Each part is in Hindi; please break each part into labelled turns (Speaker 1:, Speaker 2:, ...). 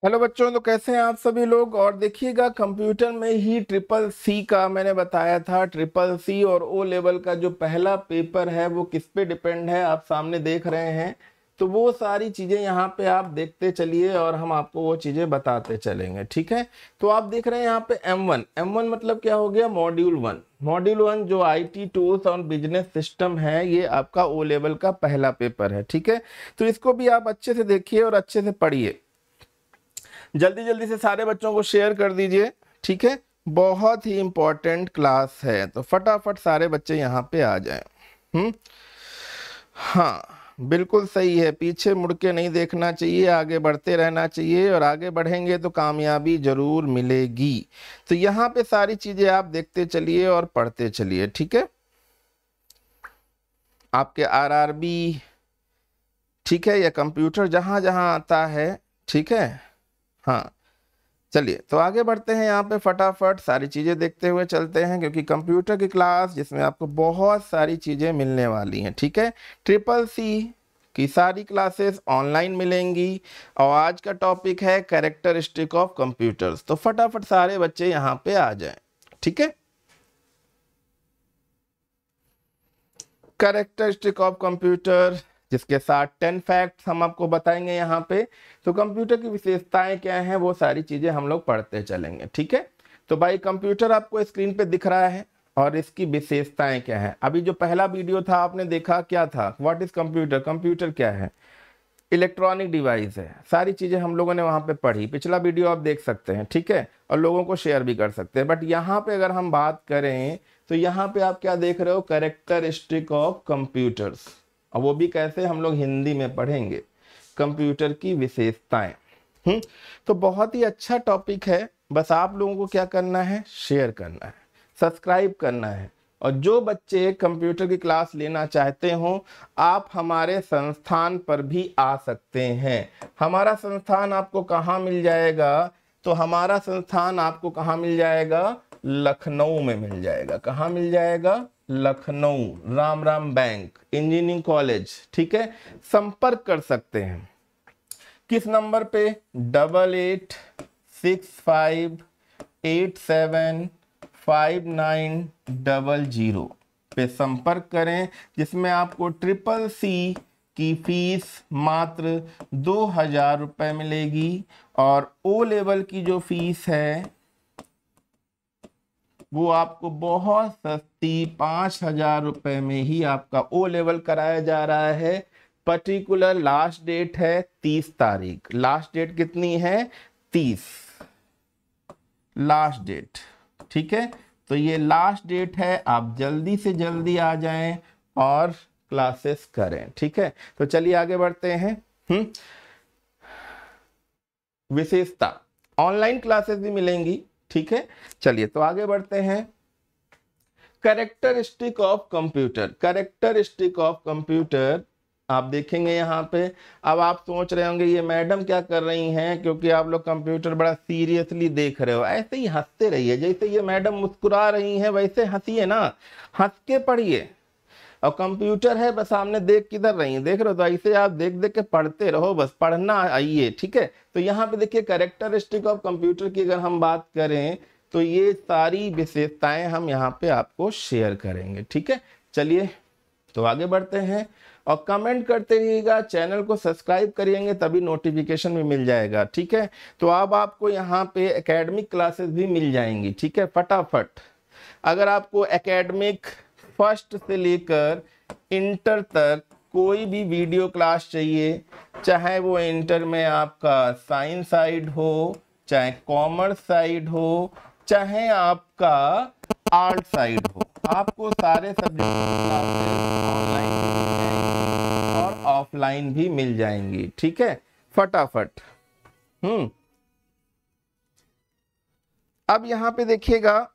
Speaker 1: हेलो बच्चों, तो कैसे हैं आप सभी लोग। और देखिएगा, कंप्यूटर में ही ट्रिपल सी का मैंने बताया था। ट्रिपल सी और ओ लेवल का जो पहला पेपर है वो किस पे डिपेंड है, आप सामने देख रहे हैं। तो वो सारी चीजें यहाँ पे आप देखते चलिए और हम आपको वो चीजें बताते चलेंगे, ठीक है। तो आप देख रहे हैं यहाँ पे M1 मतलब क्या हो गया, मॉड्यूल 1 जो IT टूल्स और बिजनेस सिस्टम है, ये आपका ओ लेवल का पहला पेपर है, ठीक है। तो इसको भी आप अच्छे से देखिए और अच्छे से पढ़िए। जल्दी जल्दी से सारे बच्चों को शेयर कर दीजिए, ठीक है। बहुत ही इंपॉर्टेंट क्लास है, तो फटाफट सारे बच्चे यहाँ पे आ जाएं। हाँ, बिल्कुल सही है। पीछे मुड़ के नहीं देखना चाहिए, आगे बढ़ते रहना चाहिए, और आगे बढ़ेंगे तो कामयाबी जरूर मिलेगी। तो यहाँ पे सारी चीजें आप देखते चलिए और पढ़ते चलिए, ठीक है। आपके RRB, ठीक है, या कंप्यूटर जहां जहां आता है, ठीक है। हाँ, चलिए तो आगे बढ़ते हैं। यहाँ पे फटाफट सारी चीज़ें देखते हुए चलते हैं, क्योंकि कंप्यूटर की क्लास जिसमें आपको बहुत सारी चीज़ें मिलने वाली हैं, ठीक है। ट्रिपल सी की सारी क्लासेस ऑनलाइन मिलेंगी, और आज का टॉपिक है कैरेक्टरिस्टिक ऑफ कंप्यूटर्स। तो फटाफट सारे बच्चे यहाँ पे आ जाएं, ठीक है। कैरेक्टरिस्टिक ऑफ कंप्यूटर, जिसके साथ 10 फैक्ट्स हम आपको बताएंगे यहाँ पे। तो कंप्यूटर की विशेषताएं क्या हैं, वो सारी चीजें हम लोग पढ़ते चलेंगे, ठीक है। तो भाई, कंप्यूटर आपको स्क्रीन पे दिख रहा है, और इसकी विशेषताएं क्या है। अभी जो पहला वीडियो था आपने देखा, क्या था, व्हाट इज कंप्यूटर, कंप्यूटर क्या है, इलेक्ट्रॉनिक डिवाइस है। सारी चीजें हम लोगों ने वहां पे पढ़ी, पिछला वीडियो आप देख सकते हैं, ठीक है, और लोगों को शेयर भी कर सकते हैं। बट यहाँ पे अगर हम बात करें, तो यहाँ पे आप क्या देख रहे हो, कैरेक्टरिस्टिक ऑफ कंप्यूटर्स, और वो भी कैसे, हम लोग हिंदी में पढ़ेंगे, कंप्यूटर की विशेषताएं। तो बहुत ही अच्छा टॉपिक है। बस आप लोगों को क्या करना है, शेयर करना है, सब्सक्राइब करना है। और जो बच्चे कंप्यूटर की क्लास लेना चाहते हो, आप हमारे संस्थान पर भी आ सकते हैं। हमारा संस्थान आपको कहाँ मिल जाएगा, तो हमारा संस्थान आपको कहाँ मिल जाएगा, लखनऊ में मिल जाएगा। कहाँ मिल जाएगा, Lucknow, Ram Ram bank, engineering college, ठीक है। संपर्क कर सकते हैं किस नंबर पे, 8865875900 पे संपर्क करें, जिसमें आपको ट्रिपल सी की फीस मात्र 2000 रुपये मिलेगी, और ओ लेवल की जो फीस है वो आपको बहुत सस्ती 5000 रुपये में ही आपका ओ लेवल कराया जा रहा है। पर्टिकुलर लास्ट डेट है 30 तारीख। लास्ट डेट कितनी है, 30 लास्ट डेट, ठीक है। तो ये लास्ट डेट है, आप जल्दी से जल्दी आ जाएं और क्लासेस करें, ठीक है। तो चलिए आगे बढ़ते हैं। विशेषता, ऑनलाइन क्लासेस भी मिलेंगी, ठीक है। चलिए तो आगे बढ़ते हैं। Characteristic of computer, characteristic of computer आप देखेंगे यहाँ पे। अब आप सोच रहे होंगे ये मैडम क्या कर रही हैं, क्योंकि आप लोग कंप्यूटर बड़ा सीरियसली देख रहे हो। ऐसे ही हंसते रहिए, जैसे ये मैडम मुस्कुरा रही हैं वैसे हंसिए ना, हंस के पढ़िए। और कंप्यूटर है बस सामने, देख किधर रही हैं, देख रहे हो, तो ऐसे आप देख देख के पढ़ते रहो, बस पढ़ना आइए, ठीक है। तो यहाँ पे देखिए, कैरेक्टरिस्टिक ऑफ कंप्यूटर की अगर हम बात करें, तो ये सारी विशेषताएं हम यहाँ पे आपको शेयर करेंगे, ठीक है। चलिए तो आगे बढ़ते हैं, और कमेंट करते रहिएगा, चैनल को सब्सक्राइब करिएंगे तभी नोटिफिकेशन भी मिल जाएगा, ठीक है। तो अब आपको यहाँ पे एकेडमिक क्लासेस भी मिल जाएंगी, ठीक है। फटाफट, अगर आपको एकेडमिक फर्स्ट से लेकर इंटर तक कोई भी वीडियो क्लास चाहिए, चाहे वो इंटर में आपका साइंस साइड हो, चाहे कॉमर्स साइड हो, चाहे आपका आर्ट साइड हो, आपको सारे सब्जेक्ट ऑनलाइन और ऑफलाइन भी मिल जाएंगी, ठीक है। फटाफट। अब यहां पे देखिएगा,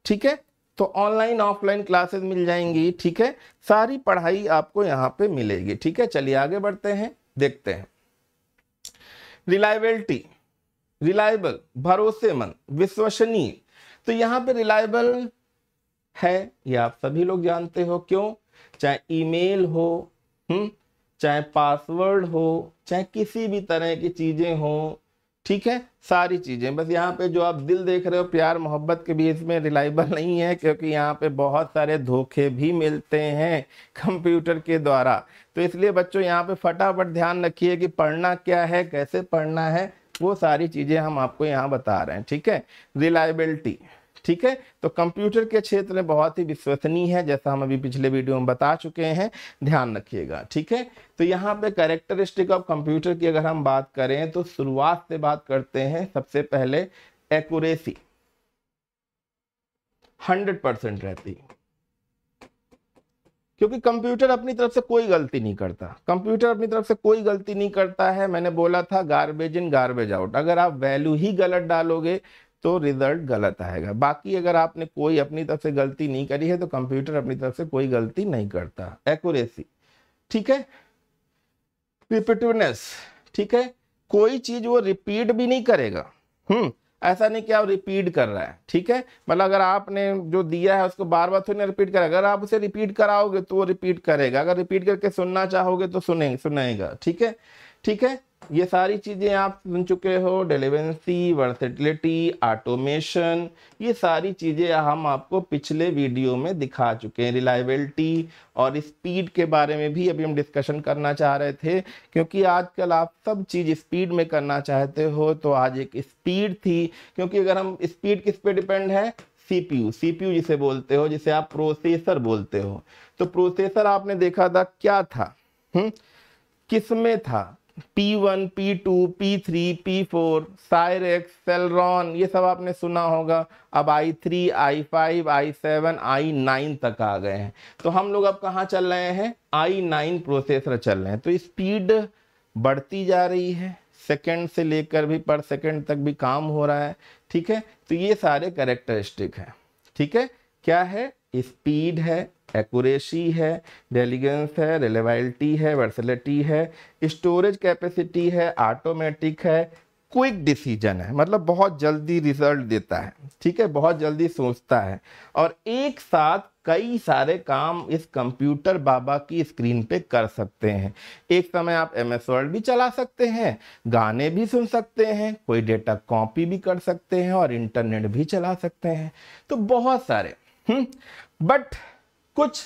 Speaker 1: ठीक है। तो ऑनलाइन ऑफलाइन क्लासेस मिल जाएंगी, ठीक है। सारी पढ़ाई आपको यहाँ पे मिलेगी, ठीक है। चलिए आगे बढ़ते हैं, देखते हैं। रिलायबिलिटी, रिलायबल, भरोसेमंद, विश्वसनीय। तो यहाँ पे रिलायबल है, ये आप सभी लोग जानते हो, क्यों, चाहे ईमेल हो, चाहे पासवर्ड हो, चाहे किसी भी तरह की चीजें हो, ठीक है, सारी चीजें। बस यहाँ पे जो आप दिल देख रहे हो प्यार मोहब्बत के भी इसमें रिलायबल नहीं है, क्योंकि यहाँ पे बहुत सारे धोखे भी मिलते हैं कंप्यूटर के द्वारा। तो इसलिए बच्चों यहाँ पे फटाफट ध्यान रखिए कि पढ़ना क्या है, कैसे पढ़ना है, वो सारी चीजें हम आपको यहाँ बता रहे हैं, ठीक है। रिलायबिलिटी, ठीक है, तो कंप्यूटर के क्षेत्र में बहुत ही विश्वसनीय है, जैसा हम अभी पिछले वीडियो में बता चुके हैं, ध्यान रखिएगा, ठीक है। तो यहाँ पे कैरेक्टरिस्टिक ऑफ कंप्यूटर की अगर हम बात करें तो शुरुआत से बात करते हैं, सबसे पहले एक्यूरेसी 100% रहती, क्योंकि कंप्यूटर अपनी तरफ से कोई गलती नहीं करता, कंप्यूटर अपनी तरफ से कोई गलती नहीं करता है। मैंने बोला था गार्बेज इन गार्बेज आउट, अगर आप वैल्यू ही गलत डालोगे तो रिजल्ट गलत आएगा। बाकी अगर आपने कोई अपनी तरफ से गलती नहीं करी है तो कंप्यूटर अपनी तरफ से कोई गलती नहीं करता। एक्यूरेसी, ठीक है। रिपीटिवनेस, ठीक है, कोई चीज वो रिपीट भी नहीं करेगा। ऐसा नहीं कि आप रिपीट कर रहा है, ठीक है, मतलब अगर आपने जो दिया है उसको बार बार थोड़ी ना रिपीट करेगा, अगर आप उसे रिपीट कराओगे तो वो रिपीट करेगा, अगर रिपीट करके सुनना चाहोगे तो सुनेगा, ठीक है, ठीक है। ये सारी चीजें आप सुन चुके हो, डिलीवेंसी, वर्सेटिलिटी, ऑटोमेशन, ये सारी चीजें हम आपको पिछले वीडियो में दिखा चुके हैं। रिलायबिलिटी और स्पीड के बारे में भी अभी हम डिस्कशन करना चाह रहे थे, क्योंकि आजकल आप सब चीज स्पीड में करना चाहते हो, तो आज एक स्पीड थी, क्योंकि अगर हम स्पीड किस पे डिपेंड है, सीपीयू, सीपीयू जिसे बोलते हो, जिसे आप प्रोसेसर बोलते हो। तो प्रोसेसर आपने देखा था क्या था, किसमें था, P1, P2, P3, P4, साइरेक्स, Celeron, ये सब आपने सुना होगा। अब i3, i5, i7, i9 तक आ गए हैं। तो हम लोग अब कहाँ चल रहे हैं, i9 प्रोसेसर चल रहे हैं। तो स्पीड बढ़ती जा रही है, सेकंड से लेकर भी पर सेकंड तक भी काम हो रहा है, ठीक है। तो ये सारे कैरेक्टरिस्टिक हैं, ठीक है। क्या है, स्पीड है, एक्यूरेसी है, डेलिगेंस है, रिलायबिलिटी है, वर्सेटिलिटी है, स्टोरेज कैपेसिटी है, ऑटोमेटिक है, क्विक डिसीजन है, मतलब बहुत जल्दी रिजल्ट देता है, ठीक है, बहुत जल्दी सोचता है, और एक साथ कई सारे काम इस कंप्यूटर बाबा की स्क्रीन पे कर सकते हैं। एक समय आप MS वर्ड भी चला सकते हैं, गाने भी सुन सकते हैं, कोई डेटा कॉपी भी कर सकते हैं, और इंटरनेट भी चला सकते हैं। तो बहुत सारे बट कुछ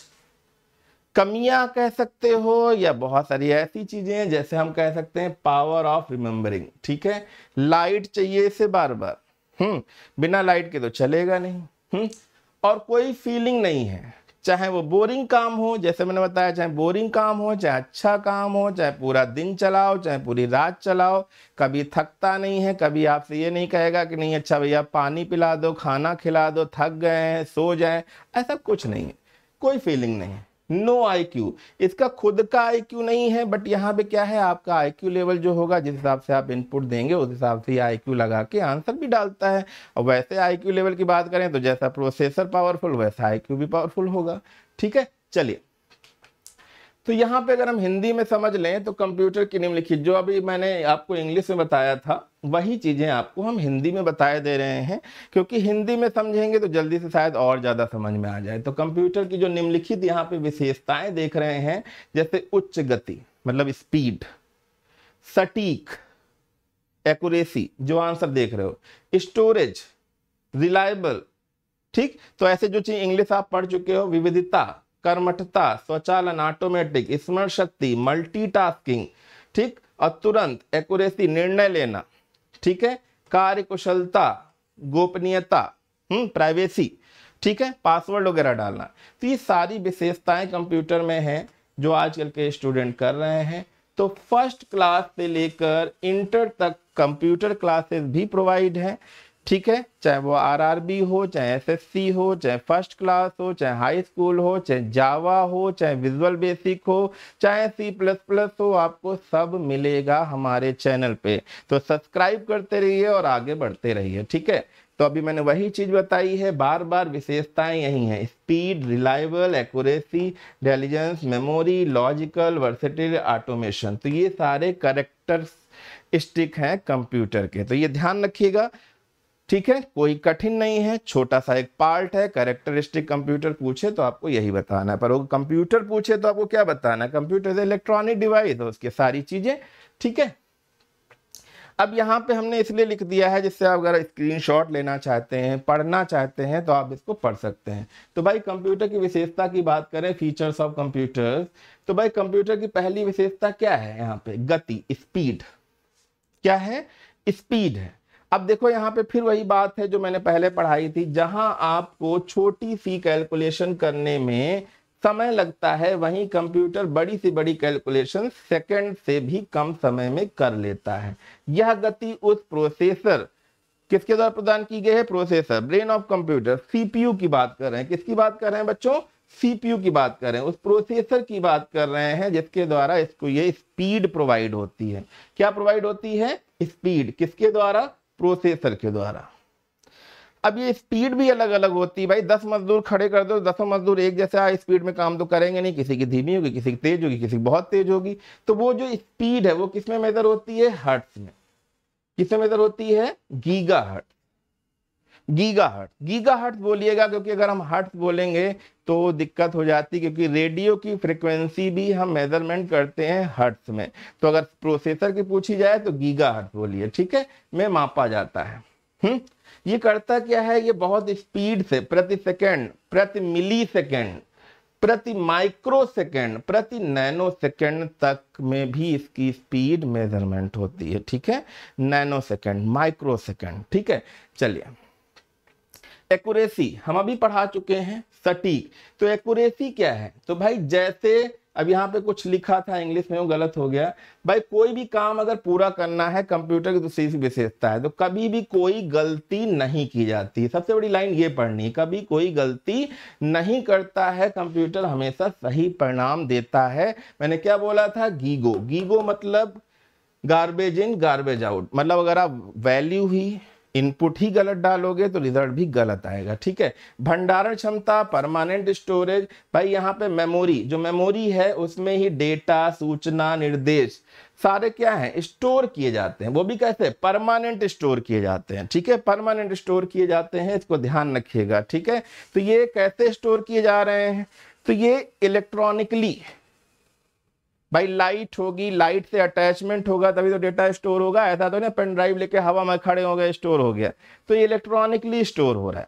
Speaker 1: कमियां कह सकते हो, या बहुत सारी ऐसी चीजें हैं, जैसे हम कह सकते हैं पावर ऑफ रिमेम्बरिंग, ठीक है। लाइट चाहिए इसे बार बार, बिना लाइट के तो चलेगा नहीं, और कोई फीलिंग नहीं है, चाहे वो बोरिंग काम हो, जैसे मैंने बताया, चाहे बोरिंग काम हो, चाहे अच्छा काम हो, चाहे पूरा दिन चलाओ, चाहे पूरी रात चलाओ, कभी थकता नहीं है, कभी आपसे ये नहीं कहेगा कि नहीं अच्छा भैया पानी पिला दो, खाना खिला दो, थक गए हैं सो जाएं, ऐसा कुछ नहीं है, कोई फीलिंग नहीं है। नो IQ, इसका खुद का IQ नहीं है, बट यहाँ पे क्या है, आपका IQ लेवल जो होगा, जिस हिसाब से आप इनपुट देंगे उस हिसाब से IQ लगा के आंसर भी डालता है। और वैसे IQ लेवल की बात करें तो जैसा प्रोसेसर पावरफुल वैसा IQ भी पावरफुल होगा, ठीक है। चलिए, तो यहाँ पे अगर हम हिंदी में समझ लें तो कंप्यूटर की निम्नलिखित, जो अभी मैंने आपको इंग्लिश में बताया था वही चीजें आपको हम हिंदी में बताए दे रहे हैं, क्योंकि हिंदी में समझेंगे तो जल्दी से शायद और ज्यादा समझ में आ जाए। तो कंप्यूटर की जो निम्नलिखित यहाँ पे विशेषताएं देख रहे हैं, जैसे उच्च गति मतलब स्पीड, सटीक एक्यूरेसी जो आंसर देख रहे हो, स्टोरेज, रिलायबल, ठीक। तो ऐसे जो चीज इंग्लिश आप पढ़ चुके हो, विविधता, कर्मठता, स्वचालन, ऑटोमेटिक, स्मरण शक्ति, मल्टीटास्किंग, ठीक, और तुरंत, एक्यूरेसी निर्णय लेना, ठीक है, कार्य कुशलता, गोपनीयता, प्राइवेसी, ठीक है, पासवर्ड वगैरह डालना। तो ये सारी विशेषताएं कंप्यूटर में हैं जो आजकल के स्टूडेंट कर रहे हैं। तो फर्स्ट क्लास से लेकर इंटर तक कंप्यूटर क्लासेस भी प्रोवाइड हैं, ठीक है, चाहे वो RRB हो, चाहे SSC हो, चाहे फर्स्ट क्लास हो, चाहे हाई स्कूल हो, चाहे जावा हो, चाहे विजुअल बेसिक हो, चाहे C++ हो, आपको सब मिलेगा हमारे चैनल पे। तो सब्सक्राइब करते रहिए और आगे बढ़ते रहिए, ठीक है। तो अभी मैंने वही चीज बताई है, बार बार विशेषताएं यही हैं, speed, reliable, accuracy, intelligence, memory, logical, versatility, automation. तो ये सारे कैरेक्टरिस्टिक हैं कंप्यूटर के, तो ये ध्यान रखिएगा। ठीक है, कोई कठिन नहीं है, छोटा सा एक पार्ट है। कैरेक्टरिस्टिक कंप्यूटर पूछे तो आपको यही बताना है, पर वो कंप्यूटर पूछे तो आपको क्या बताना है? कंप्यूटर से इलेक्ट्रॉनिक डिवाइस है, उसकी सारी चीजें। ठीक है, अब यहाँ पे हमने इसलिए लिख दिया है जिससे आप अगर स्क्रीनशॉट लेना चाहते हैं, पढ़ना चाहते हैं तो आप इसको पढ़ सकते हैं। तो भाई कंप्यूटर की विशेषता की बात करें, फीचर्स ऑफ कंप्यूटर्स, तो भाई कंप्यूटर की पहली विशेषता क्या है? यहाँ पे गति, स्पीड। क्या है? स्पीड है। अब देखो यहाँ पे फिर वही बात है जो मैंने पहले पढ़ाई थी, जहां आपको छोटी सी कैलकुलेशन करने में समय लगता है, वहीं कंप्यूटर बड़ी से बड़ी कैलकुलेशन सेकंड से भी कम समय में कर लेता है। यह गति उस प्रोसेसर, किसके द्वारा प्रदान की गई है? Processor, brain of computer, CPU की बात कर रहे हैं। किसकी बात कर रहे हैं बच्चों? सीपीयू की बात कर रहे हैं, उस प्रोसेसर की बात कर रहे हैं जिसके द्वारा इसको ये स्पीड प्रोवाइड होती है। क्या प्रोवाइड होती है? स्पीड। किसके द्वारा? प्रोसेसर के द्वारा। अब ये स्पीड भी अलग अलग होती है भाई। 10 मजदूर खड़े कर दो, 10 मजदूर एक जैसे हाई स्पीड में काम तो करेंगे नहीं, किसी की धीमी होगी, किसी की तेज होगी, किसी की बहुत तेज होगी। तो वो जो स्पीड है वो किसमें मेजर होती है? हर्ट्ज में। किसमें मेजर होती है? गीगाहर्ट्ज। गीगाहर्ट्ज, गीगाहर्ट्ज बोलिएगा, क्योंकि अगर हम हर्ट्ज बोलेंगे तो दिक्कत हो जाती, क्योंकि रेडियो की फ्रीक्वेंसी भी हम मेजरमेंट करते हैं हर्ट्ज में। तो अगर प्रोसेसर की पूछी जाए तो गीगाहर्ट्ज बोलिए, ठीक है, में मापा जाता है। ये करता क्या है? ये बहुत स्पीड से प्रति सेकंड, प्रति मिली सेकंड, प्रति माइक्रो सेकंड, प्रति नैनो सेकंड तक में भी इसकी स्पीड मेजरमेंट होती है। ठीक है, नैनो सेकंड, माइक्रो सेकंड। ठीक है, चलिए एक्यूरेसी हम अभी पढ़ा चुके हैं, सटीक। तो एक्यूरेसी क्या है? तो भाई जैसे अब यहाँ पे कुछ लिखा था इंग्लिश में, वो गलत हो गया भाई। कोई भी काम अगर पूरा करना है, कंप्यूटर की दूसरी विशेषता है, तो कभी भी कोई गलती नहीं की जाती। सबसे बड़ी लाइन ये पढ़नी है, कभी कोई गलती नहीं करता है कंप्यूटर, हमेशा सही परिणाम देता है। मैंने क्या बोला था? गीगो। गीगो मतलब गार्बेज इन गार्बेज आउट, मतलब अगर आप वैल्यू ही इनपुट ही गलत डालोगे तो रिजल्ट भी गलत आएगा। ठीक है, भंडारण क्षमता, परमानेंट स्टोरेज, भाई यहाँ पे मेमोरी, जो मेमोरी है उसमें ही डेटा, सूचना, निर्देश सारे क्या हैं? स्टोर किए जाते हैं। वो भी कैसे? परमानेंट स्टोर किए जाते हैं। ठीक है, परमानेंट स्टोर किए जाते हैं, इसको ध्यान रखिएगा। ठीक है, तो ये कैसे स्टोर किए जा रहे हैं? तो ये इलेक्ट्रॉनिकली, भाई लाइट होगी, लाइट से अटैचमेंट होगा तभी तो डेटा स्टोर होगा। ऐसा तो नहीं पेन ड्राइव लेके हवा में खड़े हो गए स्टोर हो गया। तो ये इलेक्ट्रॉनिकली स्टोर हो रहा है।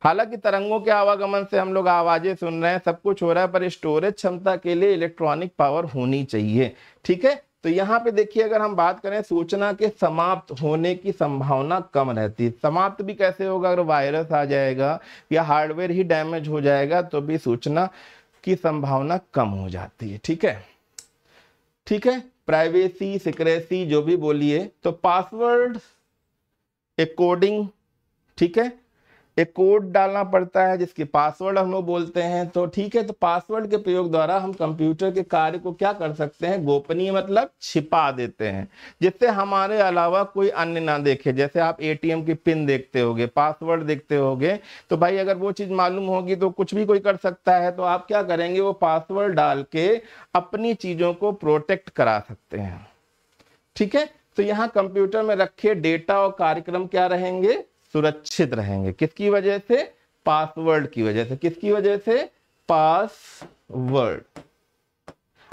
Speaker 1: हालांकि तरंगों के आवागमन से हम लोग आवाजें सुन रहे हैं, सब कुछ हो रहा है, पर स्टोरेज क्षमता के लिए इलेक्ट्रॉनिक पावर होनी चाहिए। ठीक है, तो यहाँ पे देखिए, अगर हम बात करें सूचना के समाप्त होने की संभावना कम रहती है। समाप्त भी कैसे होगा? अगर वायरस आ जाएगा या हार्डवेयर ही डैमेज हो जाएगा तो भी सूचना की संभावना कम हो जाती है। ठीक है, ठीक है, प्राइवेसी, सिक्रेसी जो भी बोलिए। तो पासवर्ड, एक कोडिंग, ठीक है, एक कोड डालना पड़ता है जिसके पासवर्ड हम लोग बोलते हैं। तो ठीक है, तो पासवर्ड के प्रयोग द्वारा हम कंप्यूटर के कार्य को क्या कर सकते हैं? गोपनीय मतलब छिपा देते हैं, जिससे हमारे अलावा कोई अन्य ना देखे। जैसे आप एटीएम की पिन देखते होगे, पासवर्ड देखते होगे, तो भाई अगर वो चीज मालूम होगी तो कुछ भी कोई कर सकता है। तो आप क्या करेंगे? वो पासवर्ड डाल के अपनी चीजों को प्रोटेक्ट करा सकते हैं। ठीक है, तो यहाँ कंप्यूटर में रखे डेटा और कार्यक्रम क्या रहेंगे? सुरक्षित रहेंगे। किसकी वजह से? पासवर्ड की वजह से। किसकी वजह से? पासवर्ड।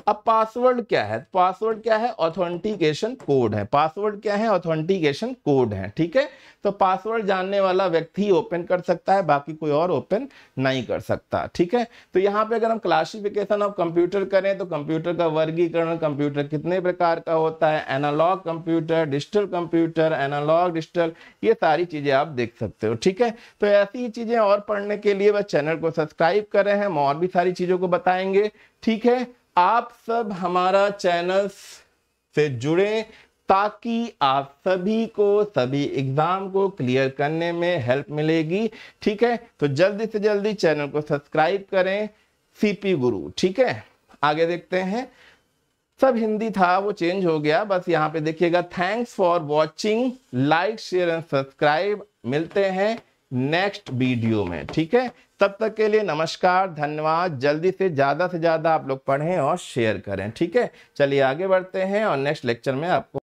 Speaker 1: अब पासवर्ड क्या है? पासवर्ड क्या है? ऑथेंटिकेशन कोड है। पासवर्ड क्या है? ऑथेंटिकेशन कोड है। ठीक है, तो पासवर्ड जानने वाला व्यक्ति ही ओपन कर सकता है, बाकी कोई और ओपन नहीं कर सकता। ठीक है, तो यहाँ पे अगर हम क्लासिफिकेशन ऑफ कंप्यूटर करें तो कंप्यूटर का वर्गीकरण, कंप्यूटर कितने प्रकार का होता है, analogue computer, digital computer, analogue, digital, ये सारी चीजें आप देख सकते हो। ठीक है, तो ऐसी ही चीजें और पढ़ने के लिए बस चैनल को सब्सक्राइब कर रहे हैं, हम और भी सारी चीजों को बताएंगे। ठीक है, आप सब हमारा चैनल से जुड़े ताकि आप सभी को सभी एग्जाम को क्लियर करने में हेल्प मिलेगी। ठीक है, तो जल्दी से जल्दी चैनल को सब्सक्राइब करें, सीपी गुरु। ठीक है, आगे देखते हैं। सब हिंदी था, वो चेंज हो गया, बस यहाँ पे देखिएगा। Thanks for watching, like, share and subscribe. मिलते हैं नेक्स्ट वीडियो में। ठीक है, तब तक के लिए नमस्कार, धन्यवाद। जल्दी से ज्यादा आप लोग पढ़ें और शेयर करें। ठीक है, चलिए आगे बढ़ते हैं और नेक्स्ट लेक्चर में आपको